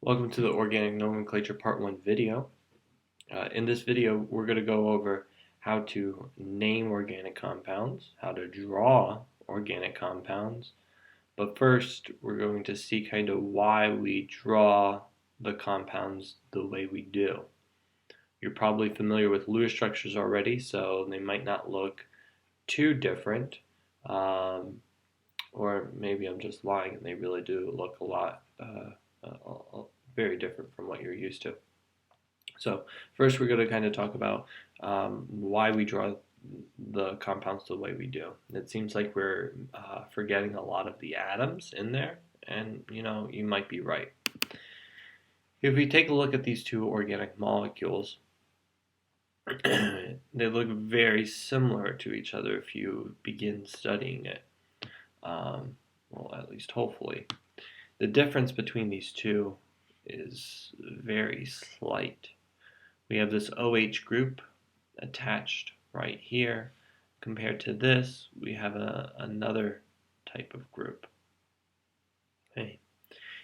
Welcome to the Organic Nomenclature Part 1 video. In this video, we're going to go over how to name organic compounds, how to draw organic compounds, but first we're going to see kind of why we draw the compounds the way we do. You're probably familiar with Lewis structures already, so they might not look too different, or maybe I'm just lying and they really do look a lot very different from what you're used to. So first we're going to kind of talk about why we draw the compounds the way we do. It seems like we're forgetting a lot of the atoms in there, and you might be right. If we take a look at these two organic molecules, they look very similar to each other if you begin studying it. Well, at least hopefully. The difference between these two is very slight. We have this OH group attached right here. Compared to this, we have another type of group. Okay.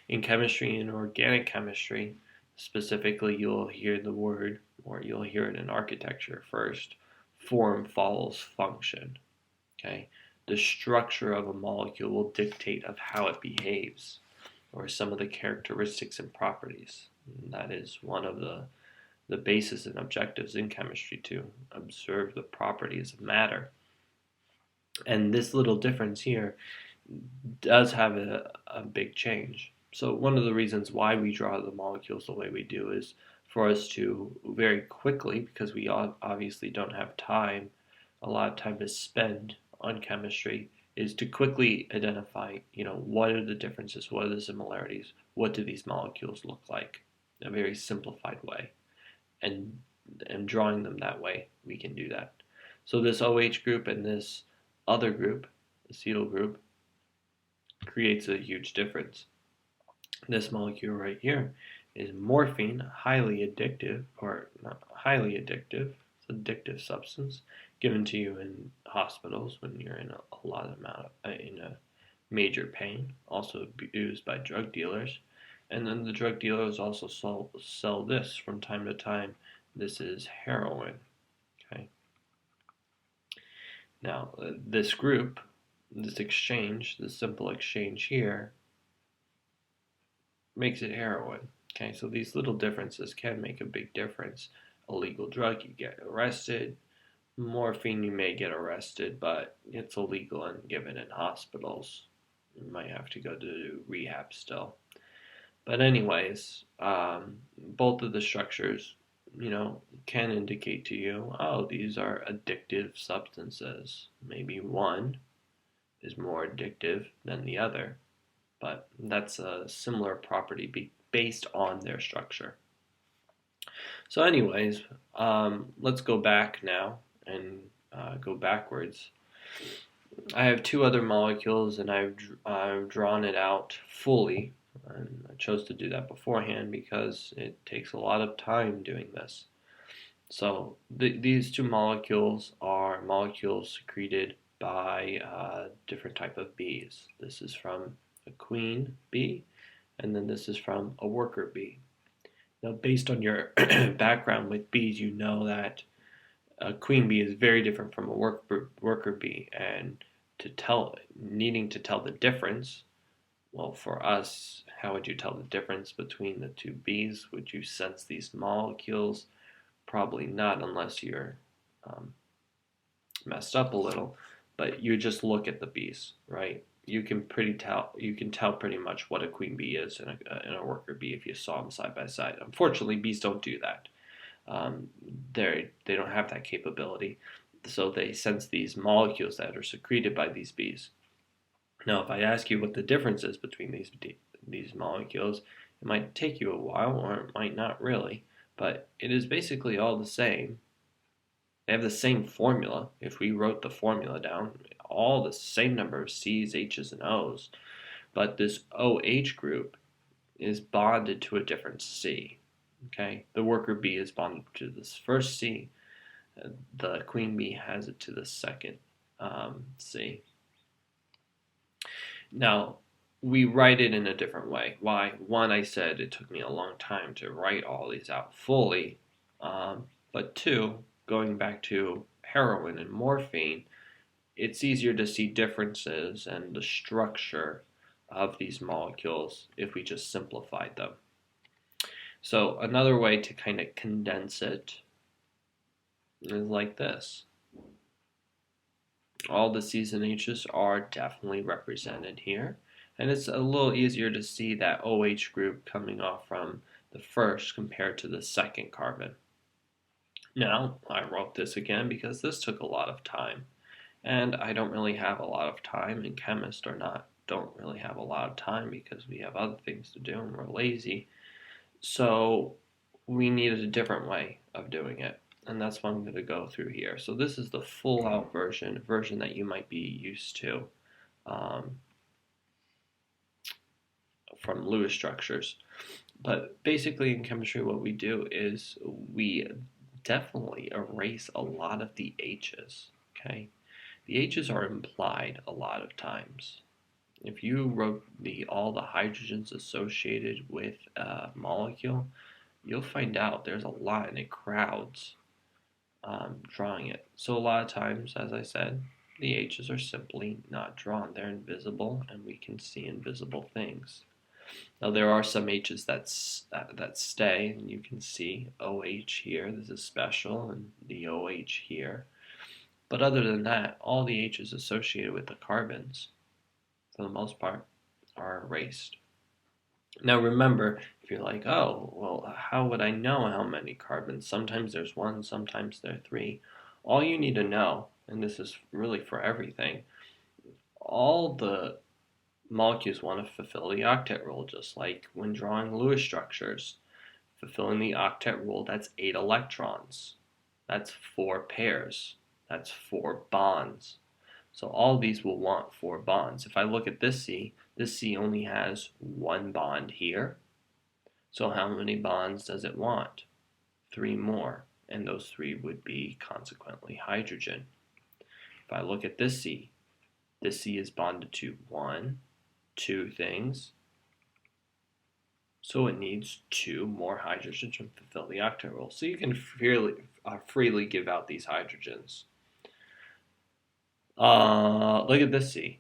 In chemistry and organic chemistry, specifically, you'll hear the word, or you'll hear it in architecture first, form follows function. Okay. The structure of a molecule will dictate of how it behaves, or some of the characteristics and properties. And that is one of the bases and objectives in chemistry, to observe the properties of matter. And this little difference here does have a big change. So one of the reasons why we draw the molecules the way we do is for us to very quickly, because we obviously don't have time, a lot of time to spend on chemistry, is to quickly identify, what are the differences, what are the similarities, what do these molecules look like, in a very simplified way. And drawing them that way, we can do that. So this OH group and this other group, acetyl group, creates a huge difference. This molecule right here is morphine, highly addictive, or not highly addictive, it's an addictive substance given to you in hospitals when you're in in a major pain, also used by drug dealers. And then the drug dealers also sell this from time to time. This is heroin. Okay. Now, this group, this exchange, this simple exchange here, makes it heroin. Okay, so these little differences can make a big difference. A legal drug, you get arrested. Morphine, you may get arrested, but it's illegal and given in hospitals. You might have to go to rehab still. But anyways, both of the structures, can indicate to you, oh, these are addictive substances. Maybe one is more addictive than the other, but that's a similar property based on their structure. So anyways, let's go back now and go backwards. I have two other molecules, and I've drawn it out fully. And I chose to do that beforehand because it takes a lot of time doing this. So these two molecules are molecules secreted by different type of bees. This is from a queen bee, and then this is from a worker bee. Now, based on your background with bees, you know that a queen bee is very different from a worker bee, and needing to tell the difference. Well, for us, how would you tell the difference between the two bees? Would you sense these molecules? Probably not, unless you're messed up a little. But you just look at the bees, right? You can tell pretty much what a queen bee is and a worker bee if you saw them side by side. Unfortunately, bees don't do that. They don't have that capability, so they sense these molecules that are secreted by these bees. Now, if I ask you what the difference is between these molecules, it might take you a while, or it might not really, but it is basically all the same. They have the same formula. If we wrote the formula down, all the same number of C's, H's, and O's, but this OH group is bonded to a different C. Okay, the worker bee is bonded to this first C. The queen bee has it to the second C. Now, we write it in a different way. Why? One, I said it took me a long time to write all these out fully. But two, going back to heroin and morphine, it's easier to see differences and the structure of these molecules if we just simplified them. So another way to kind of condense it is like this. All the C's and H's are definitely represented here. And it's a little easier to see that OH group coming off from the first compared to the second carbon. Now, I wrote this again because this took a lot of time. And I don't really have a lot of time, and chemists don't really have a lot of time because we have other things to do and we're lazy. So we needed a different way of doing it. And that's what I'm going to go through here. So this is the full out version, a version that you might be used to from Lewis structures. But basically in chemistry what we do is we definitely erase a lot of the H's, okay? The H's are implied a lot of times. If you wrote all the hydrogens associated with a molecule, you'll find out there's a lot and it crowds drawing it. So a lot of times, as I said, the H's are simply not drawn. They're invisible and we can see invisible things. Now there are some H's that stay, and you can see OH here, this is special, and the OH here. But other than that, all the H's associated with the carbons, for the most part, are erased. Now remember, if you're like, oh, well, how would I know how many carbons? Sometimes there's one, sometimes there are three. All you need to know, and this is really for everything, all the molecules want to fulfill the octet rule, just like when drawing Lewis structures. Fulfilling the octet rule, that's 8 electrons. That's 4 pairs. That's 4 bonds. So all these will want 4 bonds. If I look at this C only has 1 bond here. So how many bonds does it want? 3 more. And those 3 would be consequently hydrogen. If I look at this C is bonded to 1, 2 things. So it needs 2 more hydrogens to fulfill the octet rule. So you can freely give out these hydrogens. Look at this C.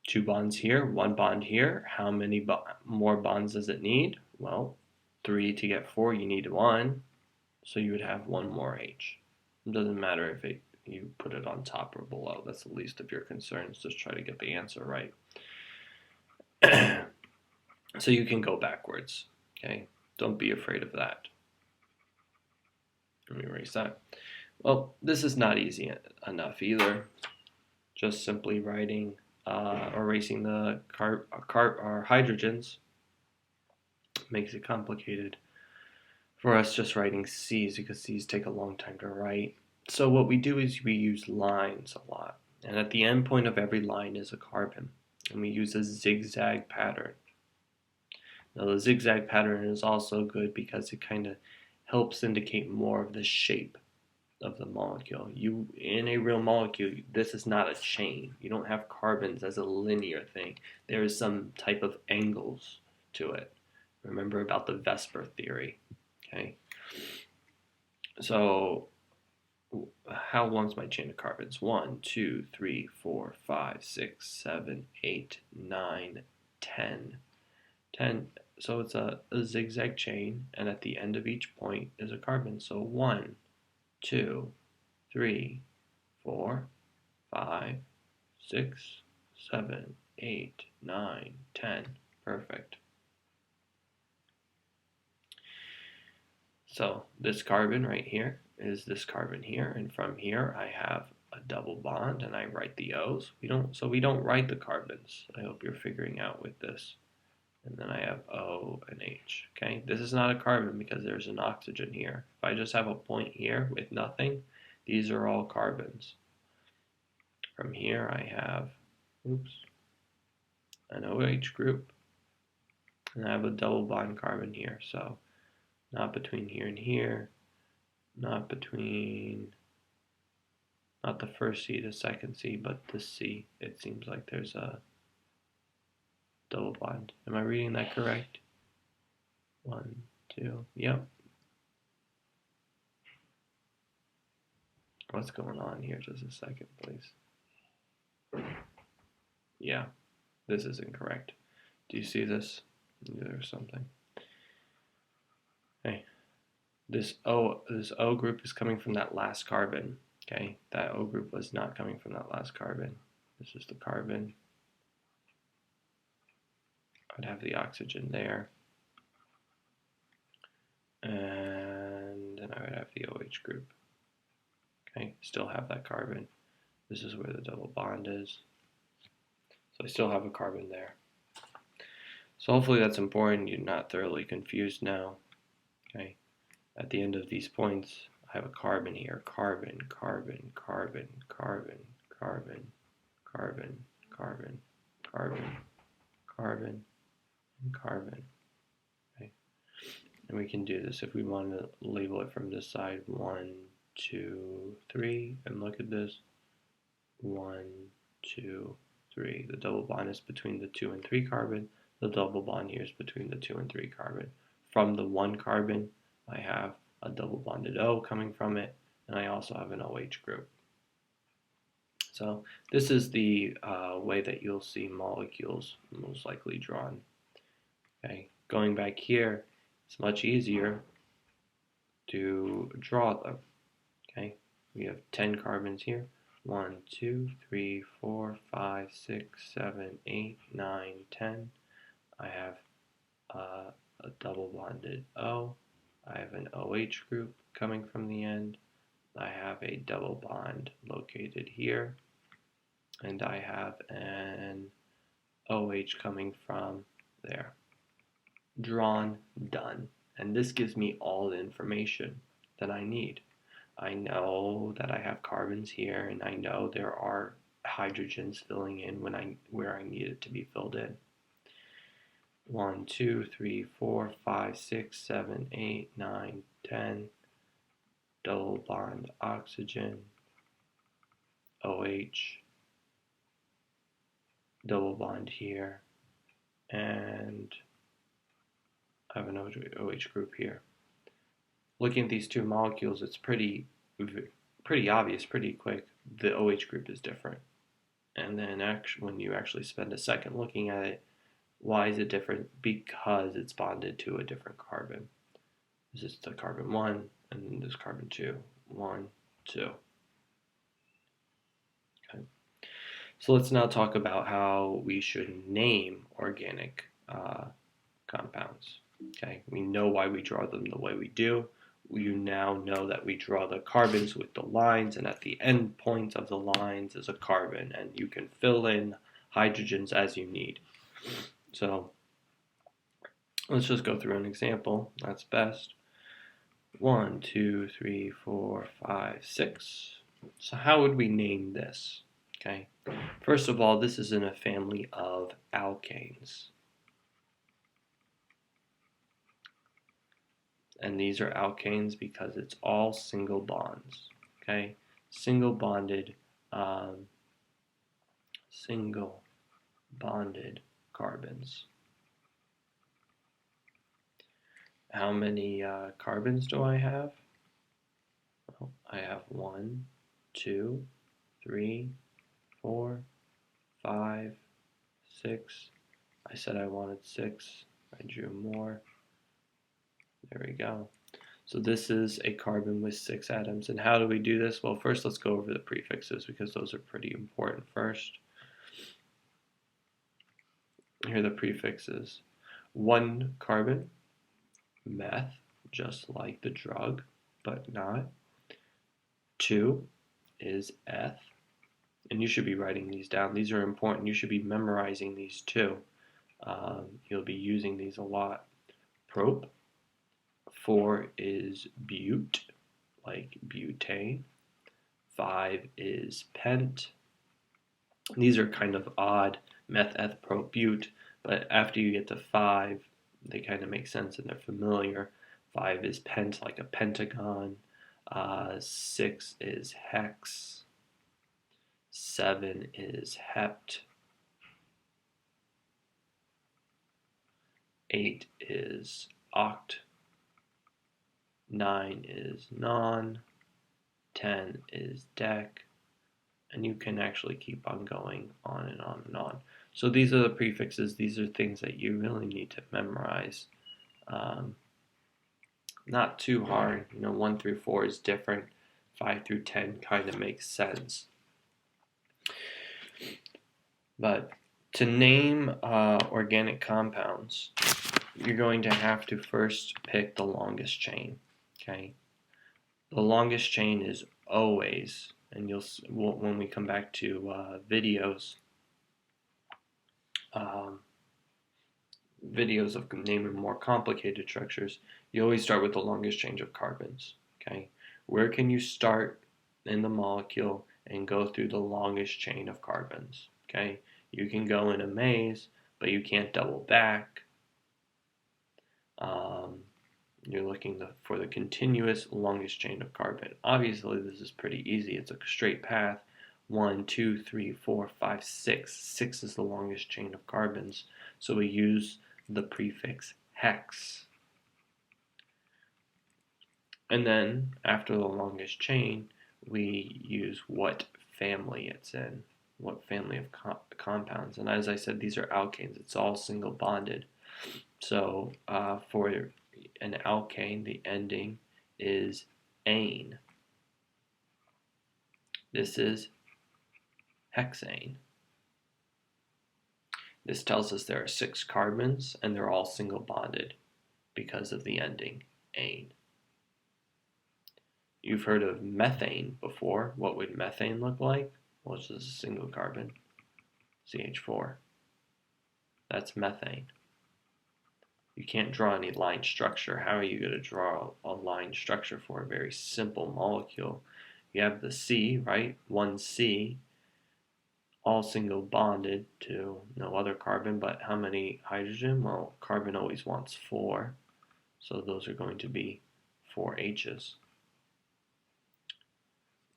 2 bonds here, 1 bond here. How many more bonds does it need? Well, 3 to get 4, you need 1. So you would have 1 more H. It doesn't matter if you put it on top or below. That's the least of your concerns. Just try to get the answer right. So you can go backwards, okay? Don't be afraid of that. Let me erase that. Well, this is not easy enough either. Just simply writing, erasing the hydrogens makes it complicated for us just writing C's because C's take a long time to write. So what we do is we use lines a lot. And at the end point of every line is a carbon. And we use a zigzag pattern. Now the zigzag pattern is also good because it kind of helps indicate more of the shape of the molecule. In a real molecule, this is not a chain. You don't have carbons as a linear thing. There is some type of angles to it. Remember about the Vesper theory, okay? So how long's my chain of carbons? 1, 2, 3, 4, 5, 6, 7, 8, 9, 10. 10. So it's a zigzag chain, and at the end of each point is a carbon. So 1, 2, 3, 4, 5, 6, 7, 8, 9, 10. Perfect. So this carbon right here is this carbon here, and from here I have a double bond, and I write the O's. We don't write the carbons. I hope you're figuring out with this. And then I have O and H. Okay, this is not a carbon because there's an oxygen here. If I just have a point here with nothing, these are all carbons. From here I have, an OH group, and I have a double bond carbon here. So not between here and here, not the first C to second C, but this C. It seems like there's a double bond. Am I reading that correct? 1, 2, yep. What's going on here? Just a second, please. Yeah, this is incorrect. Do you see this? There's something. Okay. This O group is coming from that last carbon. Okay, that O group was not coming from that last carbon. This is the carbon. I'd have the oxygen there. And then I would have the OH group. Okay, still have that carbon. This is where the double bond is. So I still have a carbon there. So hopefully that's important. You're not thoroughly confused now. Okay, at the end of these points, I have a carbon here. Carbon, carbon, carbon, carbon, carbon, carbon, carbon, carbon, carbon, and carbon. Okay, and we can do this if we want to label it from this side. 1, 2, 3, and look at this. 1, 2, 3. The double bond is between the 2 and 3 carbon. The double bond here is between the 2 and 3 carbon. From the 1 carbon, I have a double bonded O coming from it, and I also have an OH group. So this is the way that you'll see molecules most likely drawn. Okay, going back here, it's much easier to draw them. Okay, we have 10 carbons here. 1, 2, 3, 4, 5, 6, 7, 8, 9, 10. I have a double bonded O. I have an OH group coming from the end. I have a double bond located here. And I have an OH coming from there. Drawn, done. And this gives me all the information that I need. I know that I have carbons here, and I know there are hydrogens filling in where I need it to be filled in. 1, 2, 3, 4, 5, 6, 7, 8, 9, 10. Double bond oxygen, OH, double bond here, and I have an OH group here. Looking at these two molecules, it's pretty obvious, pretty quick. The OH group is different. And then when you actually spend a second looking at it, why is it different? Because it's bonded to a different carbon. This is the carbon 1, and then this carbon 2. 1, 2. Okay. So let's now talk about how we should name organic compounds. Okay, we know why we draw them the way we do. You now know that we draw the carbons with the lines, and at the end point of the lines is a carbon, and you can fill in hydrogens as you need. So let's just go through an example. That's best. 1, 2, 3, 4, 5, 6. So how would we name this? Okay. First of all, this is in a family of alkanes. And these are alkanes because it's all single bonds. Okay, single bonded carbons. How many carbons do I have? Well, I have 1, 2, 3, 4, 5, 6. I said I wanted 6. I drew more. There we go. So this is a carbon with 6 atoms. And how do we do this? Well, first let's go over the prefixes because those are pretty important first. Here are the prefixes. 1 carbon, meth, just like the drug, but not. 2 is eth. And you should be writing these down. These are important. You should be memorizing these too. You'll be using these a lot. Prop. 4 is bute, like butane. 5 is pent. These are kind of odd, meth, eth, prop, bute, but after you get to 5, they kind of make sense and they're familiar. 5 is pent, like a pentagon. 6 is hex. 7 is hept. 8 is oct, 9 is non, 10 is dec, and you can actually keep on going on and on and on. So these are the prefixes. These are things that you really need to memorize. Not too hard. 1 through 4 is different. 5 through 10 kind of makes sense. But to name organic compounds, you're going to have to first pick the longest chain. Okay, the longest chain is always, and when we come back to videos of naming more complicated structures, you always start with the longest chain of carbons. Okay, where can you start in the molecule and go through the longest chain of carbons? Okay, you can go in a maze, but you can't double back. You're looking for the continuous longest chain of carbon. Obviously, this is pretty easy. It's a straight path. 1, 2, 3, 4, 5, 6. 6 is the longest chain of carbons. So we use the prefix hex. And then, after the longest chain, we use what family it's in, what family of compounds. And as I said, these are alkanes. It's all single bonded. So for an alkane, the ending is ane. This is hexane. This tells us there are 6 carbons and they're all single bonded because of the ending ane. You've heard of methane before. What would methane look like? Well, it's just a single carbon, CH4. That's methane. You can't draw any line structure. How are you going to draw a line structure for a very simple molecule? You have the C, right? 1C, all single bonded to no other carbon, but how many hydrogen? Well, carbon always wants 4, so those are going to be 4 H's.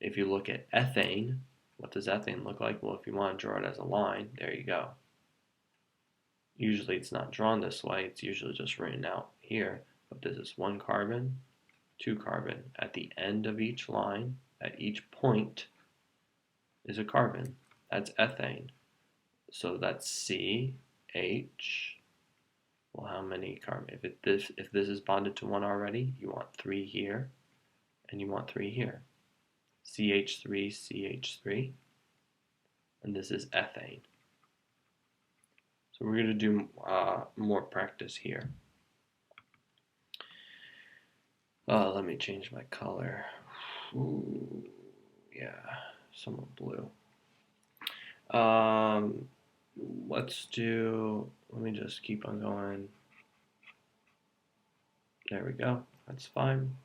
If you look at ethane, what does ethane look like? Well, if you want to draw it as a line, there you go. Usually it's not drawn this way, it's usually just written out here, but this is 1 carbon, 2 carbon. At the end of each line, at each point, is a carbon. That's ethane. So that's CH. Well, how many carbon? If this is bonded to 1 already, you want 3 here, and you want 3 here. CH3, CH3, and this is ethane. So we're going to do more practice here. Let me change my color. Ooh, yeah, somewhat blue. Let me just keep on going. There we go, that's fine.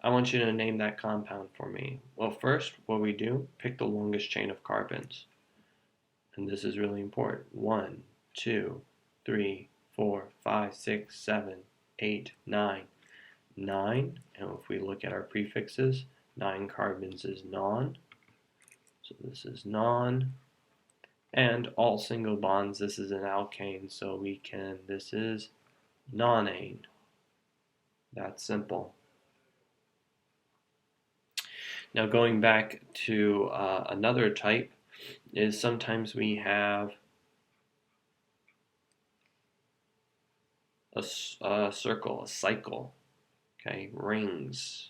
I want you to name that compound for me. Well, first, what we do, pick the longest chain of carbons. And this is really important. 1, 2, 3, 4, 5, 6, 7, 8, 9. 9, and if we look at our prefixes, 9 carbons is non. So this is non. And all single bonds, this is an alkane, so this is nonane. That's simple. Now going back to another type is sometimes we have a circle, a cycle, okay, rings,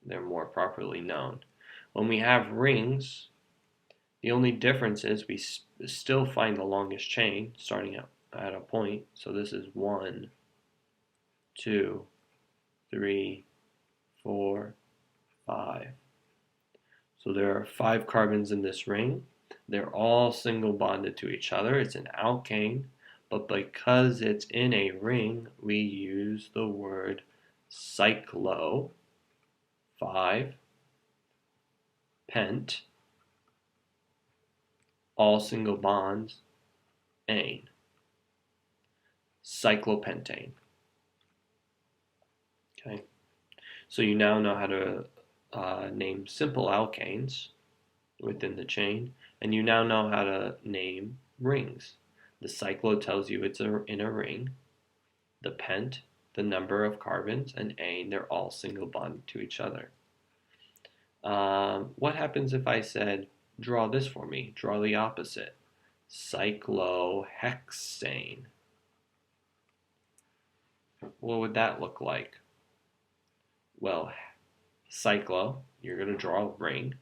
they're more properly known. When we have rings, the only difference is we still find the longest chain starting at a point. So this is 1, 2, 3, 4, 5. So there are 5 carbons in this ring. They're all single bonded to each other. It's an alkane, but because it's in a ring, we use the word cyclo, 5, pent, all single bonds, ane, cyclopentane. Okay, so you now know how to name simple alkanes within the chain, and you now know how to name rings. The cyclo tells you it's in a ring. The pent, the number of carbons, and ane, they're all single bonded to each other. What happens if I said, draw this for me, draw the opposite? Cyclohexane. What would that look like? Well, cyclo, you're going to draw a ring.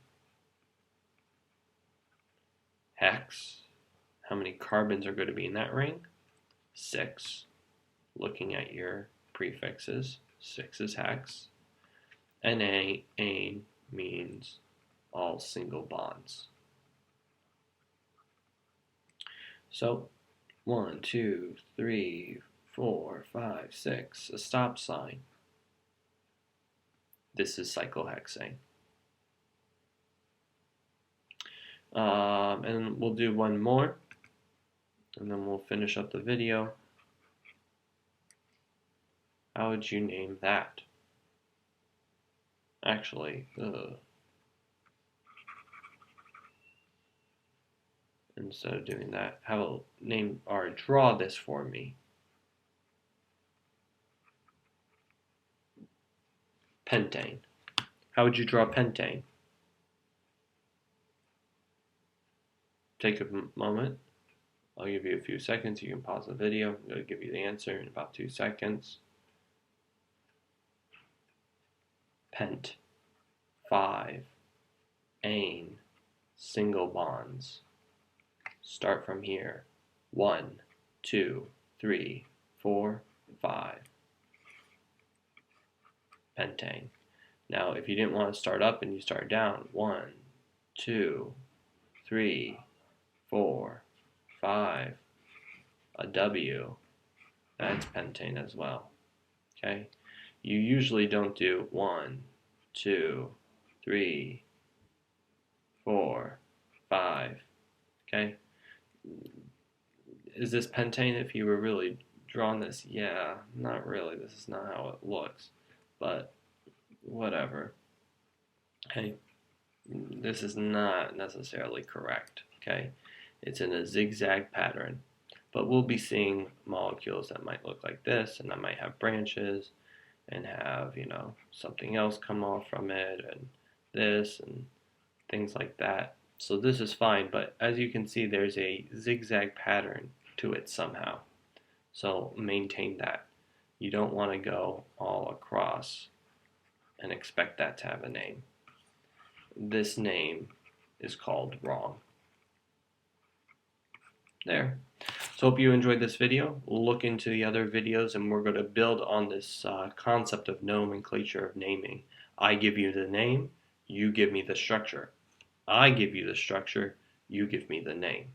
Hex, how many carbons are going to be in that ring? 6. Looking at your prefixes, 6 is hex. And ane means all single bonds. So 1, 2, 3, 4, 5, 6, a stop sign. This is cyclohexane. And we'll do one more, and then we'll finish up the video. How would you name that? Actually, instead of doing that, how name or draw this for me? Pentane. How would you draw pentane? Take a moment. I'll give you a few seconds. You can pause the video. I'm going to give you the answer in about 2 seconds. Pent, 5, ane, single bonds. Start from here. 1, 2, 3, 4, 5. Pentane. Now, if you didn't want to start up and you start down, 1, 2, 3, 4, 5, a W, that's pentane as well. Okay? You usually don't do 1, 2, 3, 4, 5. Okay? Is this pentane if you were really drawing this? Yeah, not really. This is not how it looks. But whatever. Okay? This is not necessarily correct. Okay? It's in a zigzag pattern. But we'll be seeing molecules that might look like this, and that might have branches, and have, something else come off from it, and this, and things like that. So this is fine, but as you can see, there's a zigzag pattern to it somehow. So maintain that. You don't want to go all across and expect that to have a name. This name is called wrong. There. So hope you enjoyed this video. Look into the other videos, and we're going to build on this concept of nomenclature of naming. I give you the name, you give me the structure. I give you the structure, you give me the name.